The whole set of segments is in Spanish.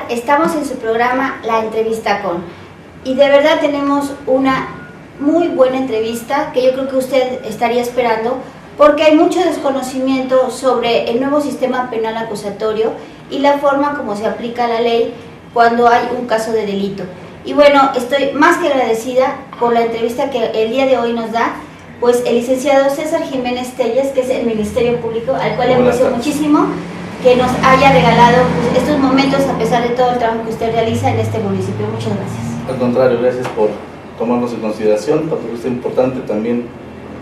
Estamos en su programa La Entrevista Con, y de verdad tenemos una muy buena entrevista que yo creo que usted estaría esperando, porque hay mucho desconocimiento sobre el nuevo sistema penal acusatorio y la forma como se aplica la ley cuando hay un caso de delito. Y bueno, estoy más que agradecida por la entrevista que el día de hoy nos da pues el licenciado César Jiménez Telles, que es el Ministerio Público, al cual le aprecio muchísimo que nos haya regalado pues, estos momentos a pesar de todo el trabajo que usted realiza en este municipio. Muchas gracias. Al contrario, gracias por tomarnos en consideración, porque es importante también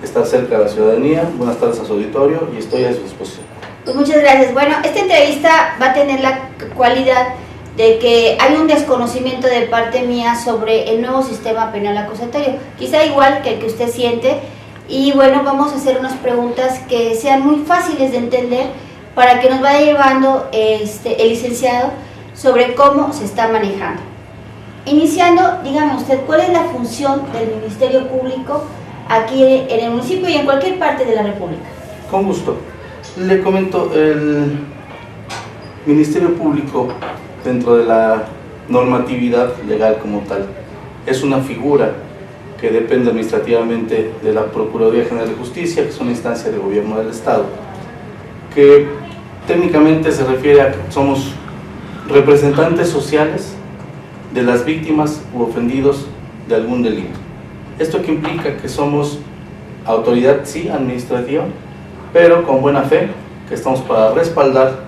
estar cerca de la ciudadanía. Buenas tardes a su auditorio y estoy a su disposición. Pues muchas gracias. Bueno, esta entrevista va a tener la cualidad de que hay un desconocimiento de parte mía sobre el nuevo sistema penal acusatorio, quizá igual que el que usted siente, y bueno, vamos a hacer unas preguntas que sean muy fáciles de entender para que nos vaya llevando el licenciado sobre cómo se está manejando. Iniciando, dígame usted, ¿cuál es la función del Ministerio Público aquí en el municipio y en cualquier parte de la República? Con gusto. Le comento, el Ministerio Público, dentro de la normatividad legal como tal, es una figura que depende administrativamente de la Procuraduría General de Justicia, que es una instancia de gobierno del Estado, que técnicamente se refiere a que somos representantes sociales de las víctimas u ofendidos de algún delito. Esto que implica que somos autoridad, sí, administrativa, pero con buena fe, que estamos para respaldar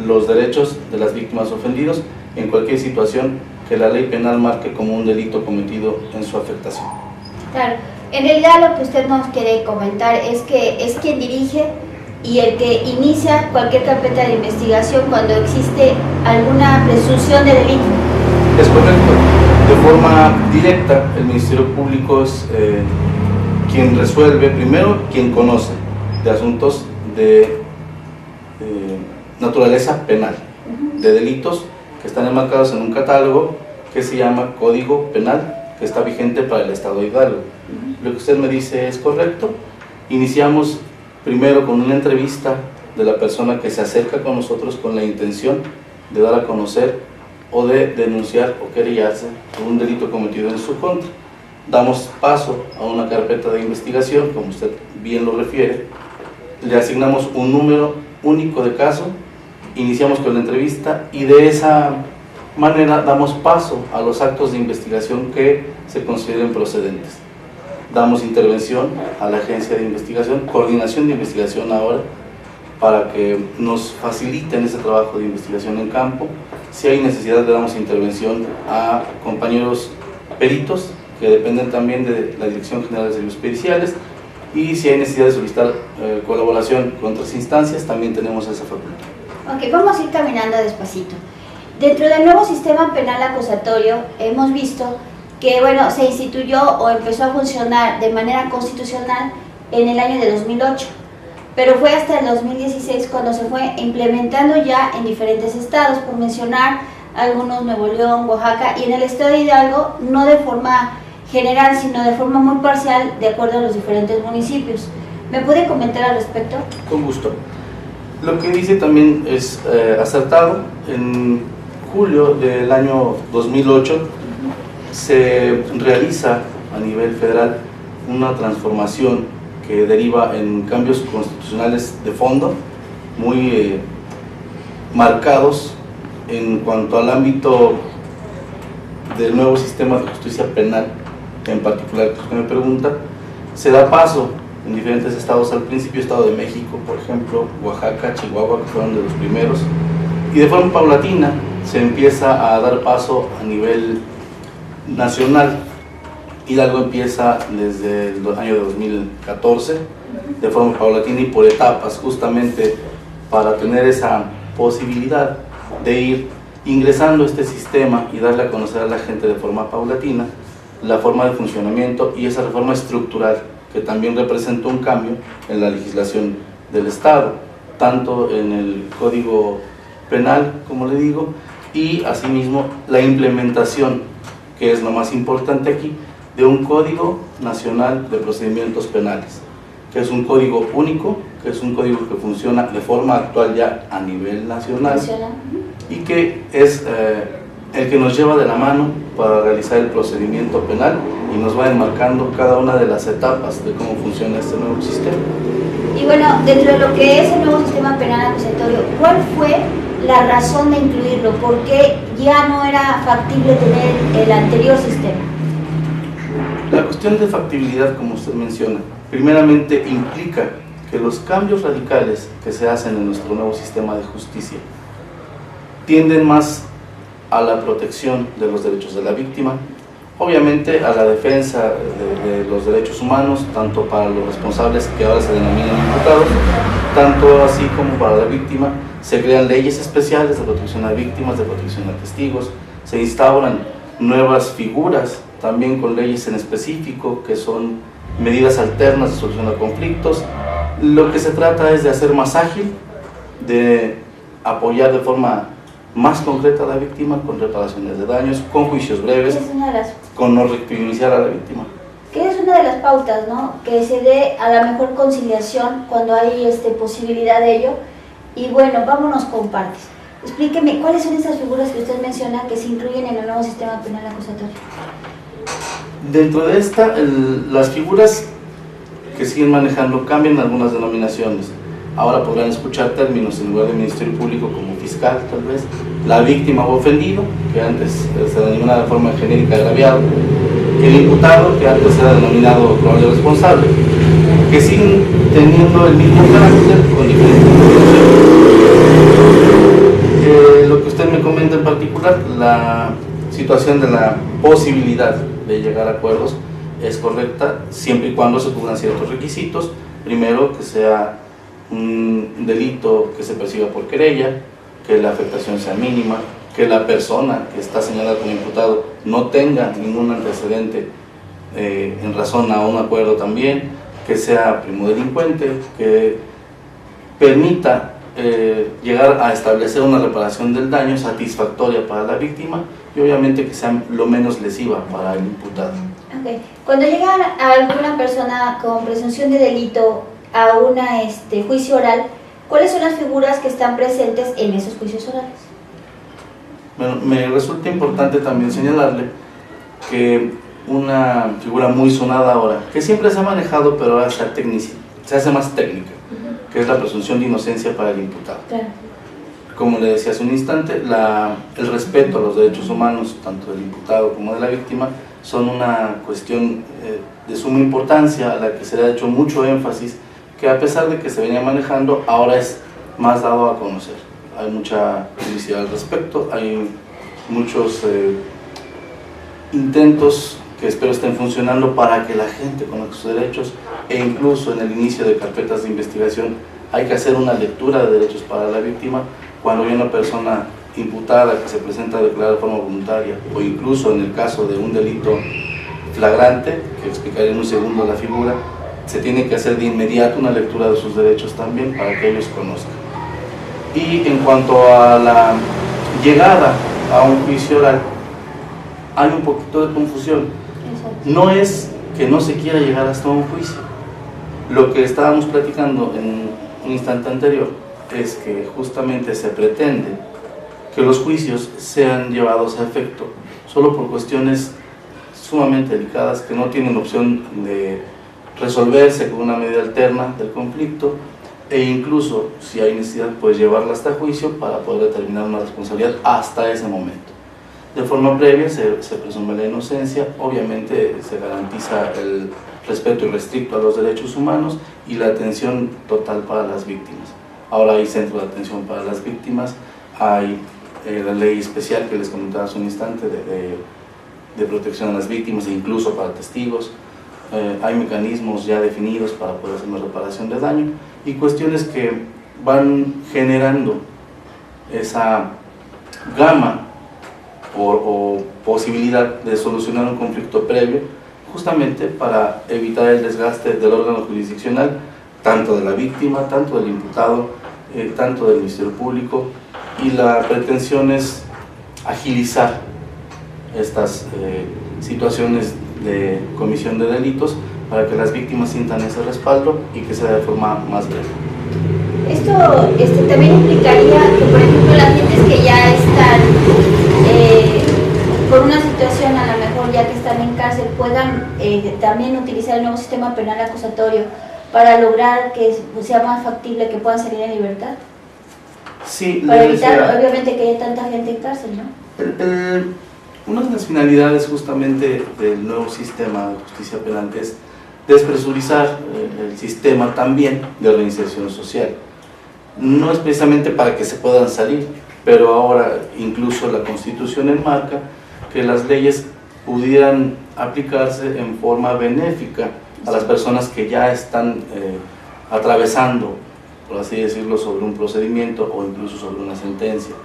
los derechos de las víctimas ofendidos en cualquier situación que la ley penal marque como un delito cometido en su afectación. Claro, en realidad lo que usted nos quiere comentar es que es quien dirige y el que inicia cualquier carpeta de investigación cuando existe alguna presunción de delito. Es correcto. De forma directa, el Ministerio Público es quien resuelve, primero, quien conoce de asuntos de naturaleza penal, de delitos que están enmarcados en un catálogo que se llama Código Penal, que está vigente para el Estado de Hidalgo. Lo que usted me dice es correcto. Iniciamos primero con una entrevista de la persona que se acerca con nosotros con la intención de dar a conocer o de denunciar o querellarse por un delito cometido en su contra. Damos paso a una carpeta de investigación, como usted bien lo refiere, le asignamos un número único de caso, iniciamos con la entrevista y de esa manera damos paso a los actos de investigación que se consideren procedentes. Damos intervención a la agencia de investigación, coordinación de investigación ahora, para que nos faciliten ese trabajo de investigación en campo. Si hay necesidad, le damos intervención a compañeros peritos que dependen también de la Dirección General de Servicios Periciales, y si hay necesidad de solicitar colaboración con otras instancias, también tenemos esa facultad. Ok, vamos a ir caminando despacito. Dentro del nuevo sistema penal acusatorio hemos visto que bueno, se instituyó o empezó a funcionar de manera constitucional en el año de 2008, pero fue hasta el 2016 cuando se fue implementando ya en diferentes estados, por mencionar algunos: Nuevo León, Oaxaca, y en el estado de Hidalgo no de forma general, sino de forma muy parcial, de acuerdo a los diferentes municipios. ¿Me puede comentar al respecto? Con gusto. Lo que dice también es acertado. En julio del año 2008 se realiza a nivel federal una transformación que deriva en cambios constitucionales de fondo, muy marcados en cuanto al ámbito del nuevo sistema de justicia penal, en particular que usted me pregunta. Se da paso en diferentes estados, al principio Estado de México, por ejemplo, Oaxaca, Chihuahua, que fueron de los primeros, y de forma paulatina se empieza a dar paso a nivel nacional. Hidalgo empieza desde el año 2014, de forma paulatina y por etapas, justamente para tener esa posibilidad de ir ingresando a este sistema y darle a conocer a la gente de forma paulatina la forma de funcionamiento y esa reforma estructural que también representa un cambio en la legislación del Estado, tanto en el Código Penal, como le digo, y asimismo la implementación, que es lo más importante aquí, de un Código Nacional de Procedimientos Penales, que es un código único, que es un código que funciona de forma actual ya a nivel nacional y que es el que nos lleva de la mano para realizar el procedimiento penal y nos va enmarcando cada una de las etapas de cómo funciona este nuevo sistema. Y bueno, dentro de lo que es el nuevo sistema penal acusatorio, ¿cuál fue la razón de incluirlo? ¿Por qué ya no era factible tener el anterior sistema? La cuestión de factibilidad, como usted menciona, primeramente implica que los cambios radicales que se hacen en nuestro nuevo sistema de justicia tienden más a la protección de los derechos de la víctima, obviamente a la defensa de los derechos humanos, tanto para los responsables que ahora se denominan imputados, tanto así como para la víctima. Se crean leyes especiales de protección a víctimas, de protección a testigos, se instauran nuevas figuras, también con leyes en específico, que son medidas alternas de solución a conflictos. Lo que se trata es de hacer más ágil, de apoyar de forma más concreta a la víctima con reparaciones de daños, con juicios breves, con no revictimizar a la víctima. Que es una de las pautas, ¿no? Que se dé a la mejor conciliación cuando hay posibilidad de ello. Y bueno, vámonos con partes. Explíqueme, ¿cuáles son esas figuras que usted menciona que se incluyen en el nuevo sistema penal acusatorio? Dentro de esta, las figuras que siguen manejando cambian algunas denominaciones. Ahora podrán escuchar términos en lugar de Ministerio Público como fiscal, tal vez, la víctima o ofendido, que antes se denominaba de forma genérica agraviado, el imputado, que antes era denominado probable responsable, que siguen teniendo el mismo carácter con diferentes definiciones. Lo que usted me comenta en particular, la situación de la posibilidad de llegar a acuerdos es correcta siempre y cuando se cubran ciertos requisitos. Primero, que sea un delito que se persiga por querella, que la afectación sea mínima, que la persona que está señalada como imputado no tenga ningún antecedente en razón a un acuerdo también, que sea primo delincuente, que permita llegar a establecer una reparación del daño satisfactoria para la víctima y obviamente que sea lo menos lesiva para el imputado. Okay. Cuando llega a alguna persona con presunción de delito a un juicio oral, ¿cuáles son las figuras que están presentes en esos juicios orales? Bueno, me resulta importante también señalarle que una figura muy sonada ahora, que siempre se ha manejado pero ahora se hace más técnica, que es la presunción de inocencia para el imputado. Claro. Como le decía hace un instante, el respeto a los derechos humanos, tanto del imputado como de la víctima, son una cuestión de suma importancia a la que se le ha hecho mucho énfasis, que a pesar de que se venía manejando, ahora es más dado a conocer. Hay mucha publicidad al respecto, hay muchos intentos que espero estén funcionando para que la gente conozca sus derechos, e incluso en el inicio de carpetas de investigación hay que hacer una lectura de derechos para la víctima. Cuando hay una persona imputada que se presenta a declarar de forma voluntaria, o incluso en el caso de un delito flagrante, que explicaré en un segundo la figura, se tiene que hacer de inmediato una lectura de sus derechos también para que ellos conozcan. Y en cuanto a la llegada a un juicio oral, hay un poquito de confusión. No es que no se quiera llegar hasta un juicio. Lo que estábamos platicando en un instante anterior es que justamente se pretende que los juicios sean llevados a efecto solo por cuestiones sumamente delicadas que no tienen opción de resolverse con una medida alterna del conflicto, e incluso si hay necesidad pues llevarla hasta juicio para poder determinar una responsabilidad hasta ese momento. De forma previa se presume la inocencia, obviamente se garantiza el respeto irrestricto a los derechos humanos y la atención total para las víctimas. Ahora hay centros de atención para las víctimas, hay la ley especial que les comentaba hace un instante de protección a las víctimas e incluso para testigos. Hay mecanismos ya definidos para poder hacer una reparación de daño y cuestiones que van generando esa gama o posibilidad de solucionar un conflicto previo, justamente para evitar el desgaste del órgano jurisdiccional, tanto de la víctima, tanto del imputado, tanto del Ministerio Público, y la pretensión es agilizar estas situaciones de comisión de delitos para que las víctimas sientan ese respaldo y que sea de forma más breve. Esto también implicaría que, por ejemplo, las gentes que ya están por una situación, a lo mejor ya que están en cárcel, puedan también utilizar el nuevo sistema penal acusatorio para lograr que sea más factible que puedan salir en libertad? Sí, para evitar obviamente que haya tanta gente en cárcel, ¿no? Una de las finalidades justamente del nuevo sistema de justicia penal es despresurizar el sistema también de reinserción social. No es precisamente para que se puedan salir, pero ahora incluso la Constitución enmarca que las leyes pudieran aplicarse en forma benéfica a las personas que ya están atravesando, por así decirlo, sobre un procedimiento o incluso sobre una sentencia.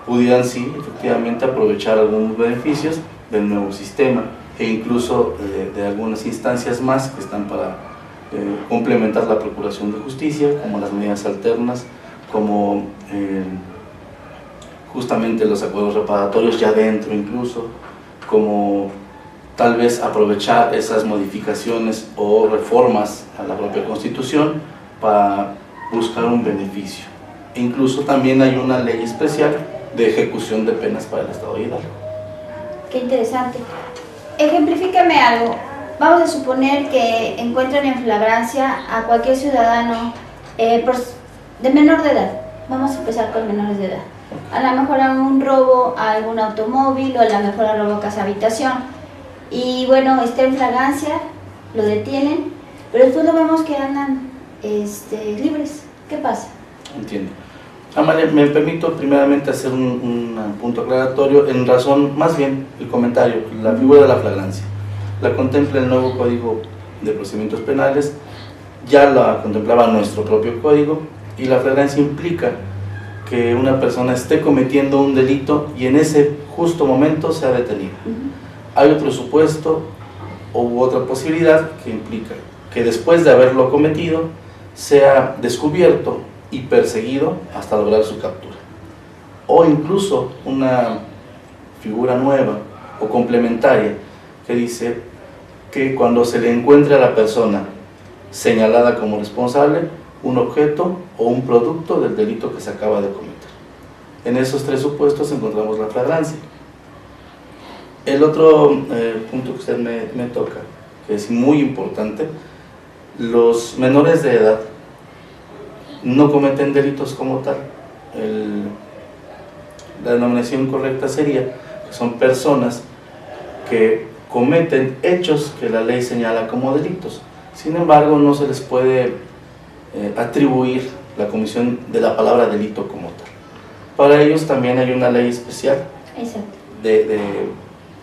Pudieran sí, efectivamente, aprovechar algunos beneficios del nuevo sistema e incluso de algunas instancias más que están para complementar la procuración de justicia, como las medidas alternas, como justamente los acuerdos reparatorios ya dentro incluso, como tal vez aprovechar esas modificaciones o reformas a la propia Constitución para buscar un beneficio. E incluso también hay una ley especial de ejecución de penas para el Estado de Hidalgo. Qué interesante. Ejemplifícame algo. Vamos a suponer que encuentran en flagrancia a cualquier ciudadano de menor de edad. Vamos a empezar con menores de edad. A lo mejor a un robo a algún automóvil o a lo mejor a robo a casa habitación. Y bueno, está en flagrancia, lo detienen, pero después lo vemos que andan libres. ¿Qué pasa? Entiendo. Amalia, me permito primeramente hacer un punto aclaratorio en razón, más bien el comentario, la figura de la flagrancia. La contempla el nuevo Código de Procedimientos Penales, ya la contemplaba nuestro propio código, y la flagrancia implica que una persona esté cometiendo un delito y en ese justo momento sea detenida. Hay otro supuesto u otra posibilidad que implica que después de haberlo cometido sea descubierto y perseguido hasta lograr su captura. O incluso una figura nueva o complementaria que dice que cuando se le encuentre a la persona señalada como responsable un objeto o un producto del delito que se acaba de cometer. En esos tres supuestos encontramos la flagrancia. El otro punto que usted me toca, que es muy importante, los menores de edad no cometen delitos como tal. La denominación correcta sería que son personas que cometen hechos que la ley señala como delitos. Sin embargo, no se les puede atribuir la comisión de la palabra delito como tal. Para ellos también hay una ley especial de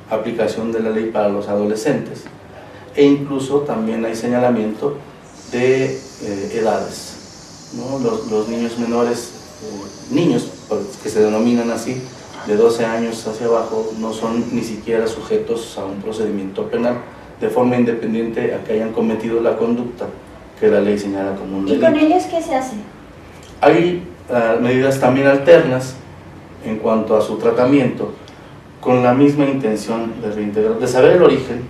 aplicación de la ley para los adolescentes, e incluso también hay señalamiento de edades, ¿no? Los niños menores, niños que se denominan así, de 12 años hacia abajo, no son ni siquiera sujetos a un procedimiento penal de forma independiente a que hayan cometido la conducta que la ley señala como un delito. ¿Y con ellos qué se hace? Hay medidas también alternas en cuanto a su tratamiento, con la misma intención de reintegrar, de saber el origen,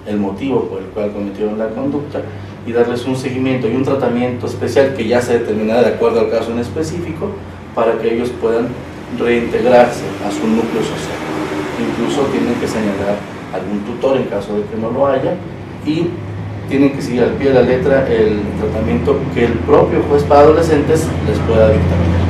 el motivo por el cual cometieron la conducta y darles un seguimiento y un tratamiento especial que ya se determinará de acuerdo al caso en específico para que ellos puedan reintegrarse a su núcleo social. Incluso tienen que señalar algún tutor en caso de que no lo haya y tienen que seguir al pie de la letra el tratamiento que el propio juez para adolescentes les pueda dictaminar.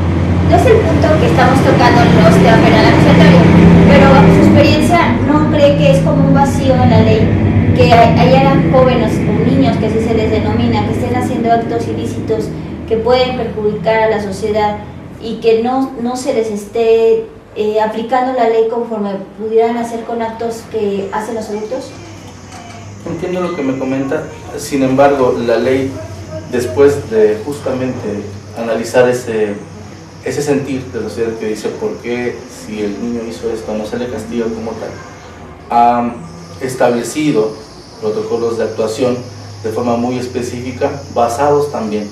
No es el punto que estamos tocando en los temas penal acusatorio, pero bajo su experiencia, ¿no cree que es como un vacío en la ley? Que hayan jóvenes o niños, que así se les denomina, que estén haciendo actos ilícitos que pueden perjudicar a la sociedad y que no se les esté aplicando la ley conforme pudieran hacer con actos que hacen los adultos? Entiendo lo que me comenta, sin embargo, la ley, después de justamente analizar ese sentir de la sociedad que dice por qué si el niño hizo esto no se le castiga como tal, ha establecido protocolos de actuación de forma muy específica, basados también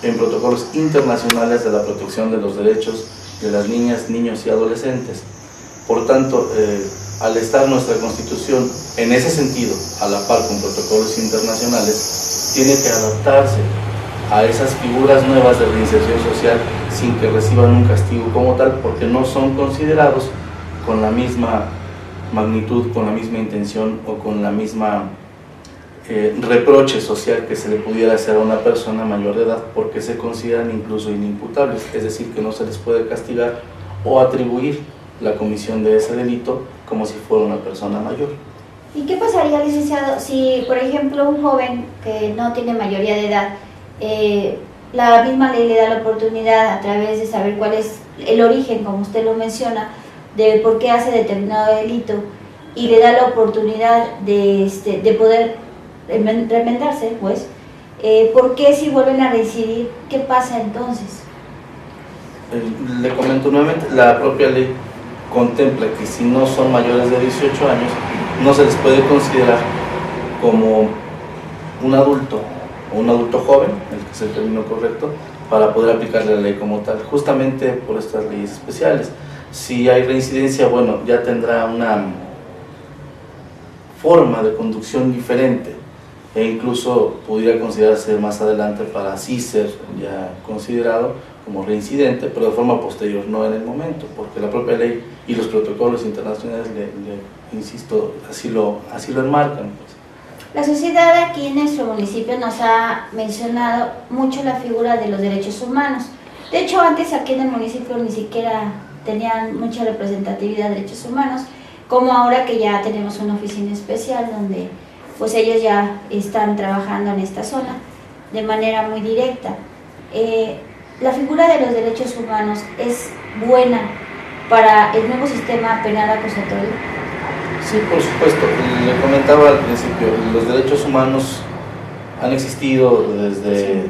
en protocolos internacionales de la protección de los derechos de las niñas, niños y adolescentes. Por tanto, al estar nuestra Constitución en ese sentido, a la par con protocolos internacionales, tiene que adaptarse a esas figuras nuevas de reinserción social sin que reciban un castigo como tal, porque no son considerados con la misma magnitud, con la misma intención o con la misma reproche social que se le pudiera hacer a una persona mayor de edad, porque se consideran incluso inimputables, es decir, que no se les puede castigar o atribuir la comisión de ese delito como si fuera una persona mayor. ¿Y qué pasaría, licenciado, si, por ejemplo, un joven que no tiene mayoría de edad, la misma ley le da la oportunidad, a través de saber cuál es el origen, como usted lo menciona, de por qué hace determinado delito, y le da la oportunidad de poder remendarse, pues, ¿por qué si vuelven a reincidir? ¿Qué pasa entonces? Le comento nuevamente, la propia ley contempla que si no son mayores de 18 años, no se les puede considerar como un adulto o un adulto joven, el que es el término correcto, para poder aplicarle la ley como tal, justamente por estas leyes especiales. Si hay reincidencia, bueno, ya tendrá una forma de conducción diferente, e incluso pudiera considerarse más adelante para así ser ya considerado como reincidente, pero de forma posterior, no en el momento, porque la propia ley y los protocolos internacionales, insisto, así lo enmarcan. Pues. La sociedad aquí en nuestro municipio nos ha mencionado mucho la figura de los derechos humanos. De hecho, antes aquí en el municipio ni siquiera tenían mucha representatividad de derechos humanos, como ahora que ya tenemos una oficina especial donde pues ellos ya están trabajando en esta zona de manera muy directa. La figura de los derechos humanos es buena para el nuevo sistema penal acusatorio. Sí, por supuesto. Le comentaba al principio, los derechos humanos han existido desde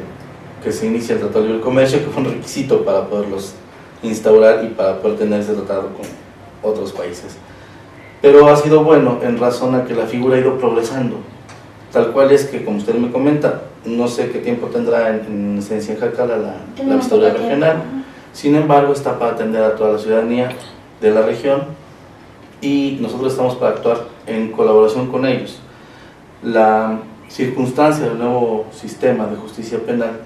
que se inicia el Tratado de Libre Comercio, que fue un requisito para poderlos instaurar y para poder tener ese tratado con otros países. Pero ha sido bueno en razón a que la figura ha ido progresando, tal cual es que, como usted me comenta, no sé qué tiempo tendrá en Ciencia en Jacala la Vistoría Regional, sin embargo está para atender a toda la ciudadanía de la región y nosotros estamos para actuar en colaboración con ellos. La circunstancia del nuevo sistema de justicia penal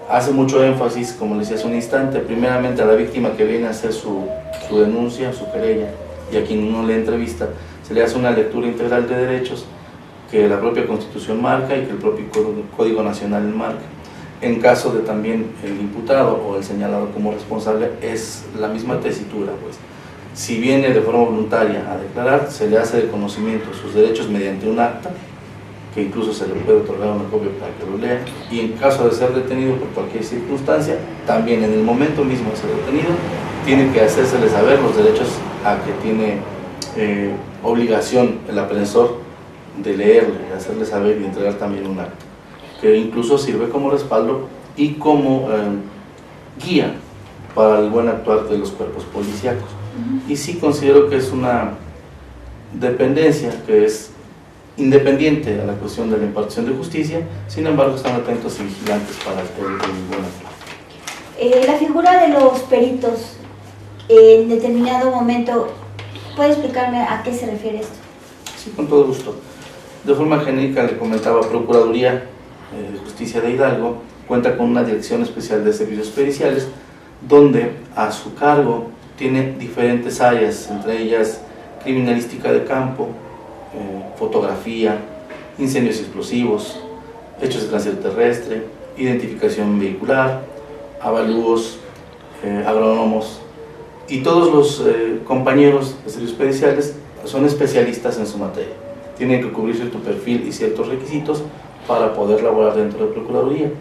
hace mucho énfasis, como les decía hace un instante, primeramente a la víctima que viene a hacer su denuncia, su querella, y a quien uno le entrevista, se le hace una lectura integral de derechos que la propia Constitución marca y que el propio Código Nacional marca. En caso de también el imputado o el señalado como responsable, es la misma tesitura, pues. Si viene de forma voluntaria a declarar, se le hace de conocimiento sus derechos mediante un acta, que incluso se le puede otorgar una copia para que lo lea, y en caso de ser detenido por cualquier circunstancia, también en el momento mismo de ser detenido, tiene que hacérsele saber los derechos a que tiene obligación el aprehensor de leerle, de hacerle saber y entregar también un acta, que incluso sirve como respaldo y como guía para el buen actuar de los cuerpos policíacos. Y sí considero que es una dependencia que es independiente a la cuestión de la impartición de justicia, sin embargo están atentos y vigilantes para el buen actuar. La figura de los peritos en determinado momento, ¿puede explicarme a qué se refiere esto? Sí, con todo gusto. De forma genérica le comentaba, Procuraduría de Justicia de Hidalgo cuenta con una dirección especial de servicios periciales, donde a su cargo tiene diferentes áreas, entre ellas criminalística de campo, fotografía, incendios explosivos, hechos de tránsito terrestre, identificación vehicular, avalúos, agrónomos, y todos los compañeros de servicios periciales son especialistas en su materia. Tienen que cubrir cierto perfil y ciertos requisitos para poder laborar dentro de Procuraduría.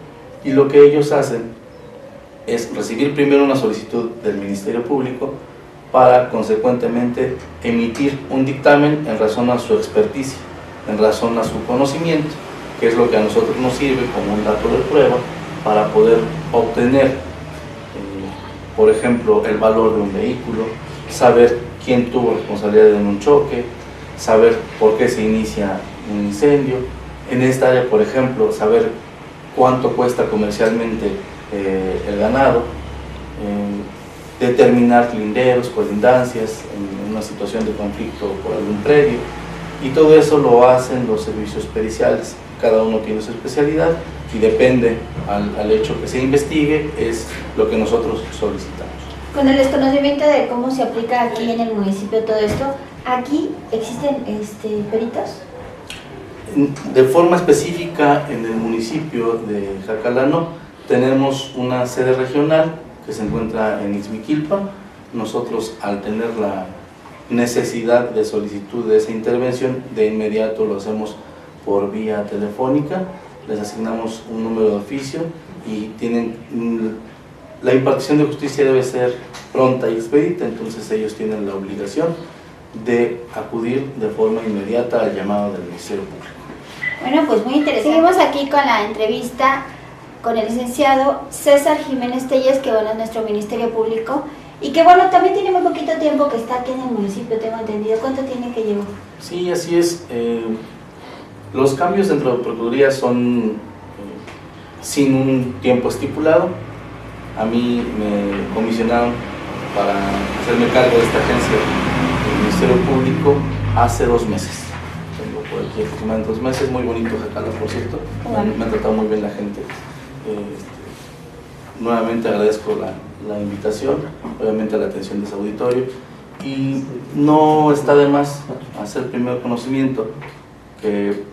Y lo que ellos hacen es recibir primero una solicitud del Ministerio Público para consecuentemente emitir un dictamen en razón a su experticia, en razón a su conocimiento, que es lo que a nosotros nos sirve como un dato de prueba para poder obtener, por ejemplo, el valor de un vehículo, saber quién tuvo responsabilidad en un choque, saber por qué se inicia un incendio. En esta área, por ejemplo, saber cuánto cuesta comercialmente el ganado, determinar linderos, colindancias en una situación de conflicto por algún predio, y todo eso lo hacen los servicios periciales. Cada uno tiene su especialidad y depende al hecho que se investigue, es lo que nosotros solicitamos. Con el desconocimiento de cómo se aplica aquí en el municipio todo esto, ¿aquí existen peritos? De forma específica en el municipio de Jacala no, tenemos una sede regional que se encuentra en Ixmiquilpan. Nosotros, al tener la necesidad de solicitud de esa intervención, de inmediato lo hacemos por vía telefónica, les asignamos un número de oficio y la impartición de justicia debe ser pronta y expedita, entonces ellos tienen la obligación de acudir de forma inmediata al llamado del Ministerio Público. Bueno, pues muy interesante. Seguimos aquí con la entrevista con el licenciado César Jiménez Telles, que bueno, es nuestro Ministerio Público, y que bueno, también tiene muy poquito tiempo que está aquí en el municipio, tengo entendido. ¿Cuánto tiene que llevar? Sí, así es. Los cambios dentro de Procuraduría son sin un tiempo estipulado. A mí me comisionaron para hacerme cargo de esta agencia del Ministerio Público hace 2 meses. Tengo por aquí aproximadamente 2 meses, muy bonito Jacala, por cierto. Me ha tratado muy bien la gente. Nuevamente agradezco la invitación, obviamente la atención de su auditorio, y no está de más hacer primero conocimiento que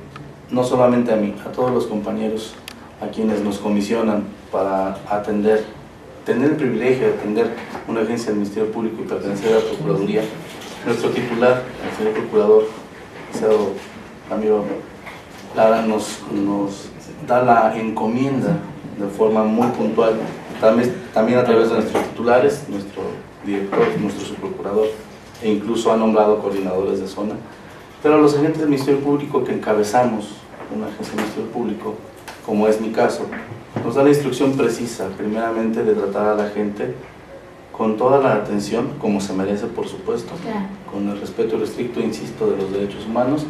no solamente a mí, a todos los compañeros a quienes nos comisionan para atender, tener el privilegio de atender una agencia del Ministerio Público y pertenecer a la Procuraduría. Nuestro titular, el señor Procurador, el licenciado Ramiro Lara, nos da la encomienda de forma muy puntual, también a través de nuestros titulares, nuestro director, nuestro subprocurador, e incluso ha nombrado coordinadores de zona. Pero los agentes del Ministerio Público que encabezamos una agencia del Ministerio Público, como es mi caso, nos da la instrucción precisa, primeramente, de tratar a la gente con toda la atención, como se merece, por supuesto, Claro. con el respeto irrestricto, insisto, de los derechos humanos,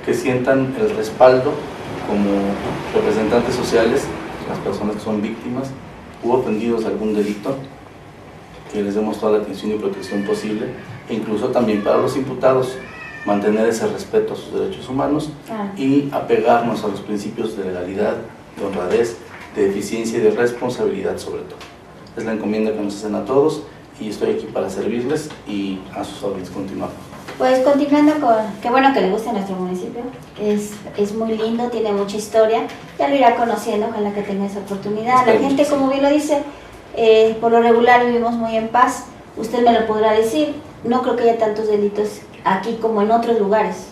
que sientan el respaldo como representantes sociales, las personas que son víctimas u ofendidos de algún delito, que les demos toda la atención y protección posible, e incluso también para los imputados, mantener ese respeto a sus derechos humanos y apegarnos a los principios de legalidad, de honradez, de eficiencia y de responsabilidad sobre todo. Es la encomienda que nos hacen a todos y estoy aquí para servirles y a sus órdenes continuar. Pues continuando con, qué bueno que le guste nuestro municipio, es muy lindo, tiene mucha historia, ya lo irá conociendo, ojalá que tenga esa oportunidad. La gente, como bien lo dice, por lo regular vivimos muy en paz, usted me lo podrá decir, no creo que haya tantos delitos aquí como en otros lugares.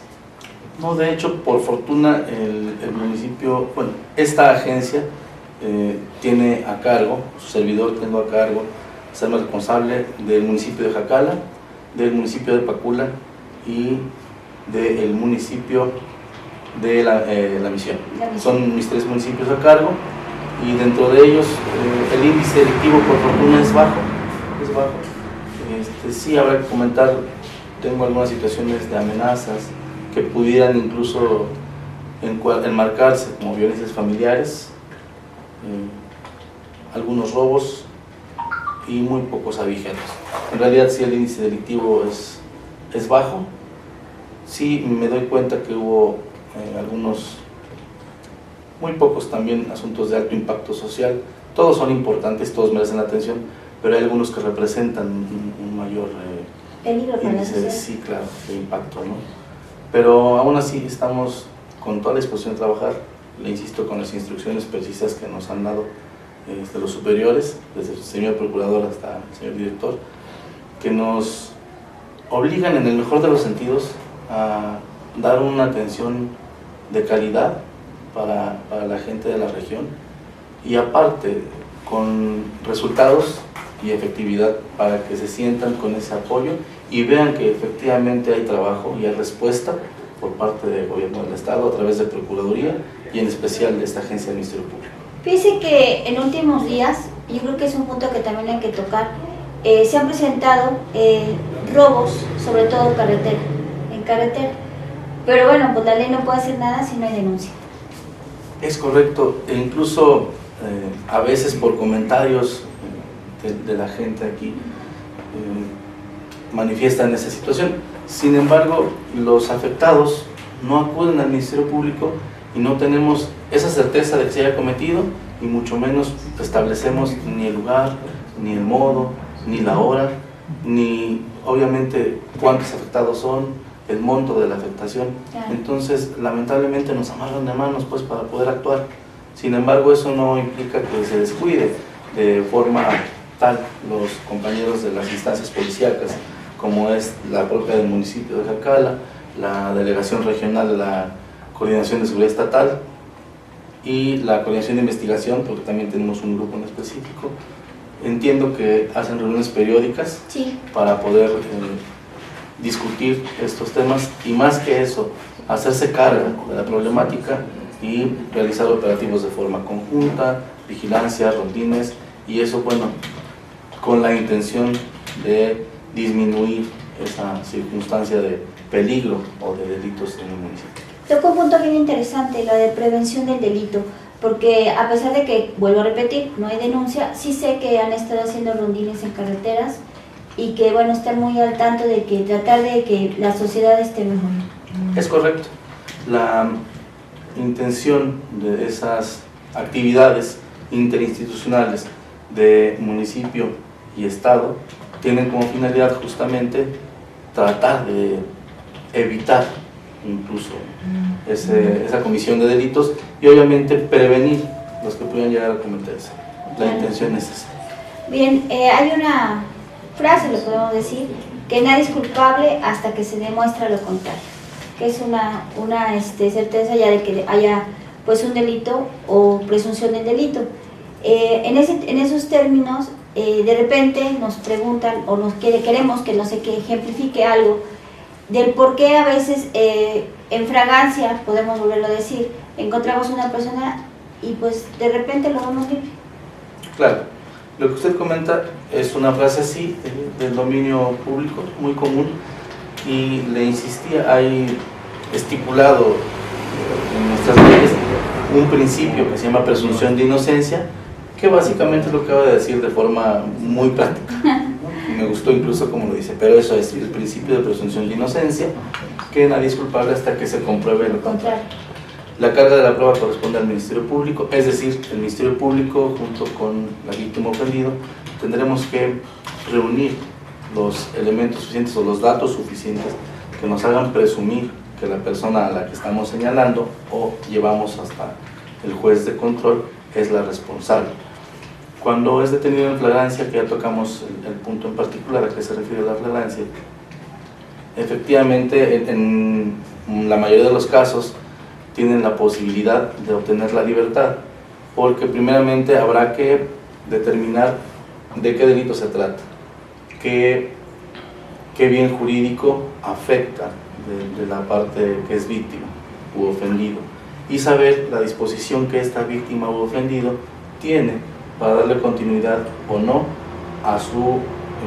No, de hecho, por fortuna, el municipio, bueno, esta agencia tiene a cargo, su servidor tengo a cargo, serme responsable del municipio de Jacala, del municipio de Pacula y del municipio de la Misión. Son mis 3 municipios a cargo y dentro de ellos el índice delictivo por fortuna es bajo. Sí, habrá que comentar, tengo algunas situaciones de amenazas que pudieran incluso enmarcarse como violencias familiares, algunos robos y muy pocos avigeros. En realidad, sí, el índice delictivo es bajo. Sí, me doy cuenta que hubo algunos, muy pocos también, asuntos de alto impacto social. Todos son importantes, todos merecen atención, pero hay algunos que representan un mayor peligro para la sociedad. Sí, claro, de impacto, ¿no? Pero aún así estamos con toda la disposición de trabajar, le insisto, con las instrucciones precisas que nos han dado desde los superiores, desde el señor procurador hasta el señor director, que nos obligan en el mejor de los sentidos a dar una atención de calidad para la gente de la región y aparte con resultados y efectividad para que se sientan con ese apoyo y vean que efectivamente hay trabajo y hay respuesta por parte del gobierno del estado a través de Procuraduría y en especial de esta agencia del Ministerio Público. Fíjese que en últimos días, yo creo que es un punto que también hay que tocar, se han presentado robos, sobre todo en carretera, pero bueno, pues la ley no puede hacer nada si no hay denuncia. Es correcto, e incluso a veces por comentarios de la gente aquí manifiestan esa situación. Sin embargo, los afectados no acuden al Ministerio Público y no tenemos esa certeza de que se haya cometido, y mucho menos establecemos ni el lugar, ni el modo, ni la hora, ni obviamente cuántos afectados son, el monto de la afectación. Entonces lamentablemente nos amarran de manos pues para poder actuar. Sin embargo, eso no implica que se descuide de forma tal los compañeros de las instancias policíacas, como es la propia del municipio de Jacala, la delegación regional de la Coordinación de Seguridad Estatal y la Coordinación de Investigación, porque también tenemos un grupo en específico. Entiendo que hacen reuniones periódicas para poder discutir estos temas, y más que eso, hacerse cargo de la problemática y realizar operativos de forma conjunta, vigilancia, rondines, y eso, bueno, con la intención de disminuir esa circunstancia de peligro o de delitos en el municipio. Toca un punto bien interesante, la de prevención del delito, porque a pesar de que, vuelvo a repetir, no hay denuncia, sí sé que han estado haciendo rondines en carreteras y que, bueno, están muy al tanto de que tratar de que la sociedad esté mejor. Es correcto. La intención de esas actividades interinstitucionales de municipio y estado tienen como finalidad justamente tratar de evitar incluso esa comisión de delitos y obviamente prevenir los que puedan llegar a cometerse. La intención es esa. Bien, hay una frase, lo podemos decir, que nadie es culpable hasta que se demuestra lo contrario, que es una certeza ya de que haya pues un delito o presunción del delito. En esos términos, de repente nos preguntan o queremos que nos ejemplifique algo del por qué a veces en fragancia, podemos volverlo a decir, encontramos una persona y pues de repente lo vemos libre. Claro, lo que usted comenta es una frase así, del dominio público, muy común, y le insistía, hay estipulado en nuestras leyes un principio que se llama presunción de inocencia, que básicamente es lo que acaba de decir de forma muy práctica. Me gustó incluso como lo dice, pero eso es el principio de presunción de inocencia, que nadie es culpable hasta que se compruebe lo contrario. La carga de la prueba corresponde al Ministerio Público, es decir, el Ministerio Público junto con la víctima ofendido tendremos que reunir los elementos suficientes o los datos suficientes que nos hagan presumir que la persona a la que estamos señalando o llevamos hasta el juez de control es la responsable. Cuando es detenido en flagrancia, que ya tocamos el punto en particular a que se refiere la flagrancia, efectivamente en la mayoría de los casos tienen la posibilidad de obtener la libertad, porque primeramente habrá que determinar de qué delito se trata, qué bien jurídico afecta de la parte que es víctima u ofendido, y saber la disposición que esta víctima u ofendido tiene para darle continuidad o no a su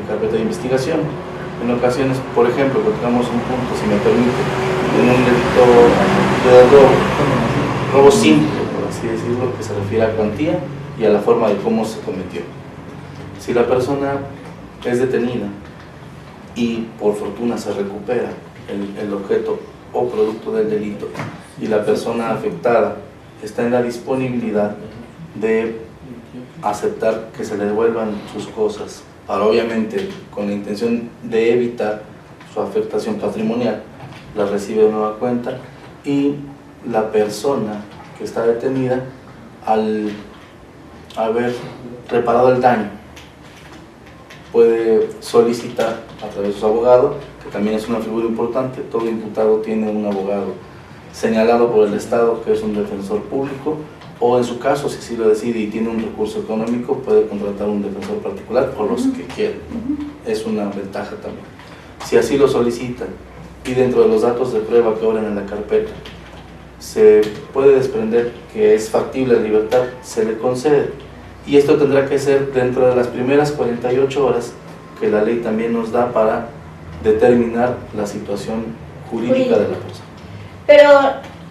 carpeta de investigación. En ocasiones, por ejemplo, tocamos un punto, si me permite, en un delito de robo simple, por así decirlo, que se refiere a cuantía y a la forma de cómo se cometió. Si la persona es detenida y por fortuna se recupera el objeto o producto del delito y la persona afectada está en la disponibilidad de aceptar que se le devuelvan sus cosas, para obviamente con la intención de evitar su afectación patrimonial, la recibe de nueva cuenta, y la persona que está detenida, al haber reparado el daño, puede solicitar a través de su abogado, que también es una figura importante. Todo imputado tiene un abogado señalado por el Estado, que es un defensor público, o en su caso, si así lo decide y tiene un recurso económico, puede contratar un defensor particular o los que quieran. Es una ventaja también. Si así lo solicitan y dentro de los datos de prueba que obran en la carpeta se puede desprender que es factible la libertad, se le concede. Y esto tendrá que ser dentro de las primeras 48 horas que la ley también nos da para determinar la situación jurídica de la persona. Pero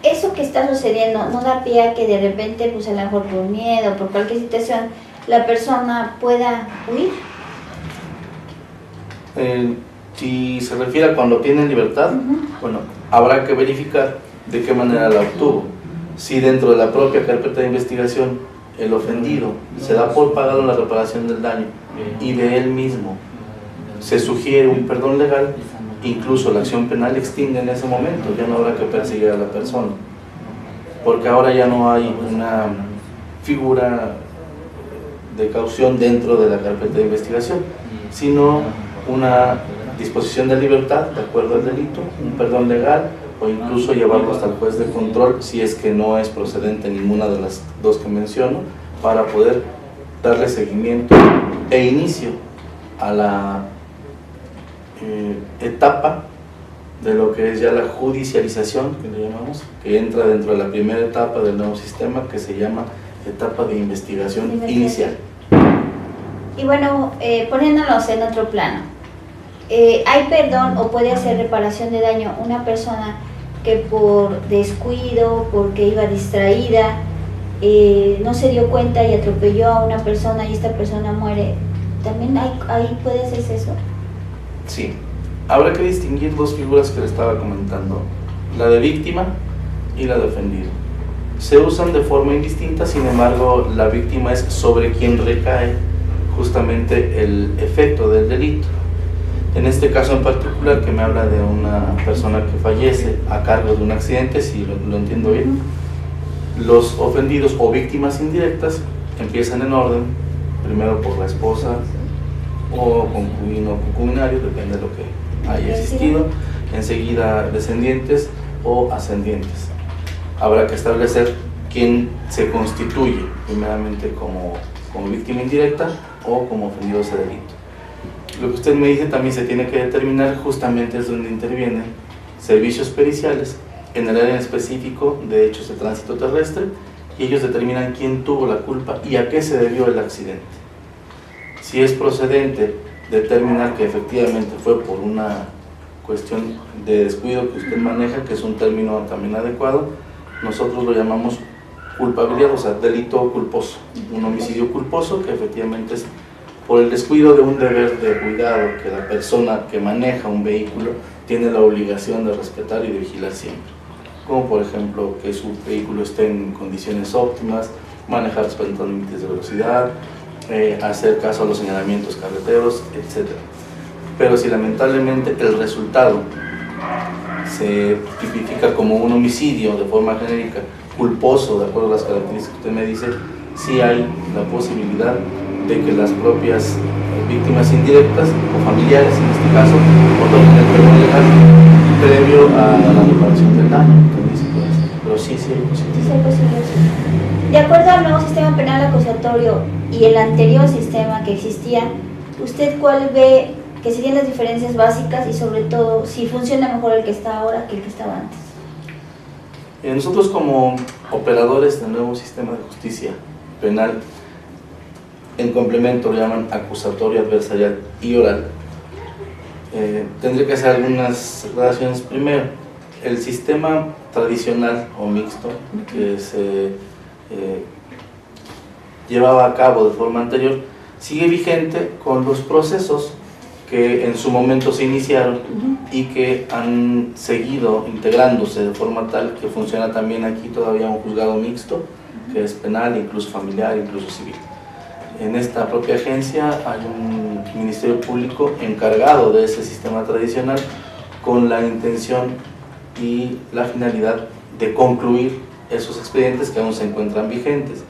eso que está sucediendo no da pie a que de repente, pues a lo mejor por miedo, por cualquier situación, la persona pueda huir. Si se refiere a cuando tiene libertad, bueno, habrá que verificar de qué manera la obtuvo. Si dentro de la propia carpeta de investigación el ofendido se da por pagado la reparación del daño y de él mismo se sugiere un perdón legal, incluso la acción penal extingue en ese momento, ya no habrá que perseguir a la persona, porque ahora ya no hay una figura de caución dentro de la carpeta de investigación, sino una disposición de libertad de acuerdo al delito, un perdón legal, o incluso llevarlo hasta el juez de control si es que no es procedente ninguna de las dos que menciono, para poder darle seguimiento e inicio a la etapa de lo que es ya la judicialización, que le llamamos, que entra dentro de la primera etapa del nuevo sistema, que se llama etapa de investigación inicial. Y bueno, poniéndonos en otro plano, ¿hay perdón o puede hacer reparación de daño una persona que por descuido, porque iba distraída, no se dio cuenta y atropelló a una persona y esta persona muere? ¿También ahí puede hacerse eso? Sí, habrá que distinguir dos figuras que le estaba comentando, la de víctima y la de ofendido. Se usan de forma indistinta, sin embargo la víctima es sobre quien recae justamente el efecto del delito. En este caso en particular, que me habla de una persona que fallece a cargo de un accidente, si lo entiendo bien, los ofendidos o víctimas indirectas empiezan en orden, primero por la esposa o concubino o concubinario, depende de lo que haya existido, enseguida descendientes o ascendientes. Habrá que establecer quién se constituye primeramente como víctima indirecta o como ofendido de ese delito. Lo que usted me dice también se tiene que determinar, justamente es donde intervienen servicios periciales en el área en específico de hechos de tránsito terrestre, y ellos determinan quién tuvo la culpa y a qué se debió el accidente. Si es procedente determinar que efectivamente fue por una cuestión de descuido que usted maneja, que es un término también adecuado, nosotros lo llamamos culpabilidad, o sea, delito culposo, un homicidio culposo, que efectivamente es por el descuido de un deber de cuidado que la persona que maneja un vehículo tiene la obligación de respetar y de vigilar siempre, como por ejemplo que su vehículo esté en condiciones óptimas, manejar respetando límites de velocidad, hacer caso a los señalamientos carreteros, etc. Pero si lamentablemente el resultado se tipifica como un homicidio de forma genérica, culposo, de acuerdo a las características que usted me dice, sí hay la posibilidad de que las propias víctimas indirectas o familiares, en este caso, otorguen el perdón legal previo a la reparación del daño. Pero sí, sí hay posibilidad. De acuerdo al nuevo sistema penal acusatorio y el anterior sistema que existía, ¿usted cuál ve que serían las diferencias básicas y sobre todo si funciona mejor el que está ahora que el que estaba antes? Nosotros como operadores del nuevo sistema de justicia penal, en complemento lo llaman acusatorio, adversarial y oral, tendré que hacer algunas relaciones. Primero, el sistema tradicional o mixto que se llevaba a cabo de forma anterior sigue vigente con los procesos que en su momento se iniciaron y que han seguido integrándose de forma tal que funciona también aquí todavía un juzgado mixto, que es penal, incluso familiar, incluso civil. En esta propia agencia hay un ministerio público encargado de ese sistema tradicional con la intención y la finalidad de concluir esos expedientes que aún se encuentran vigentes.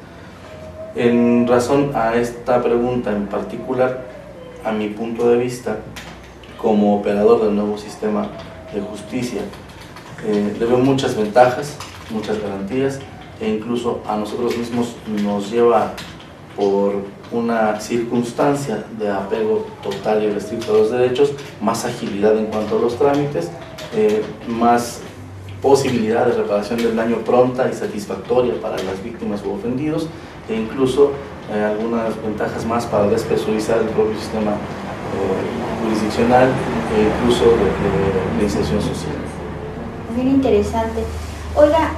En razón a esta pregunta en particular, a mi punto de vista, como operador del nuevo sistema de justicia, le veo muchas ventajas, muchas garantías, e incluso a nosotros mismos nos lleva por una circunstancia de apego total y restricto a los derechos, más agilidad en cuanto a los trámites, más posibilidad de reparación del daño pronta y satisfactoria para las víctimas u ofendidos, e incluso algunas ventajas más para despresurizar el propio sistema jurisdiccional e incluso de inserción social. Bien interesante. Oiga,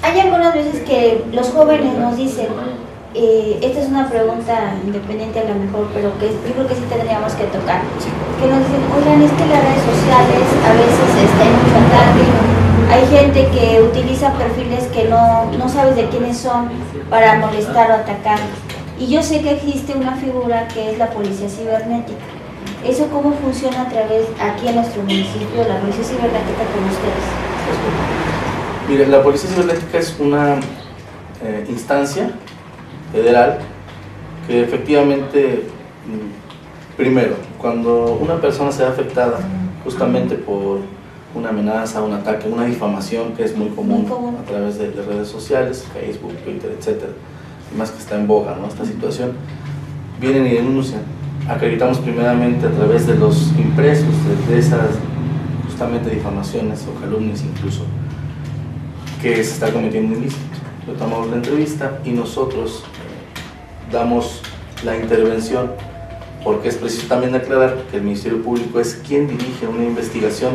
hay algunas veces que los jóvenes nos dicen, esta es una pregunta independiente a lo mejor, pero que yo creo que sí tendríamos que tocar, que nos dicen, oigan, es que las redes sociales a veces hay mucho ataque, hay hay gente que utiliza perfiles que no sabes de quiénes son para molestar o atacar. Y yo sé que existe una figura que es la policía cibernética. ¿Eso cómo funciona aquí en nuestro municipio, la policía cibernética con ustedes? Mire, la policía cibernética es una instancia federal que efectivamente, primero, cuando una persona se ve afectada justamente por una amenaza, un ataque, una difamación, que es muy común a través de redes sociales, Facebook, Twitter, etcétera, más que está en boga, ¿no?, esta situación, vienen y denuncian. Acreditamos primeramente a través de los impresos de esas justamente difamaciones o calumnias incluso, que se está cometiendo ilícito. Lo tomamos la entrevista y nosotros damos la intervención, porque es preciso también aclarar que el Ministerio Público es quien dirige una investigación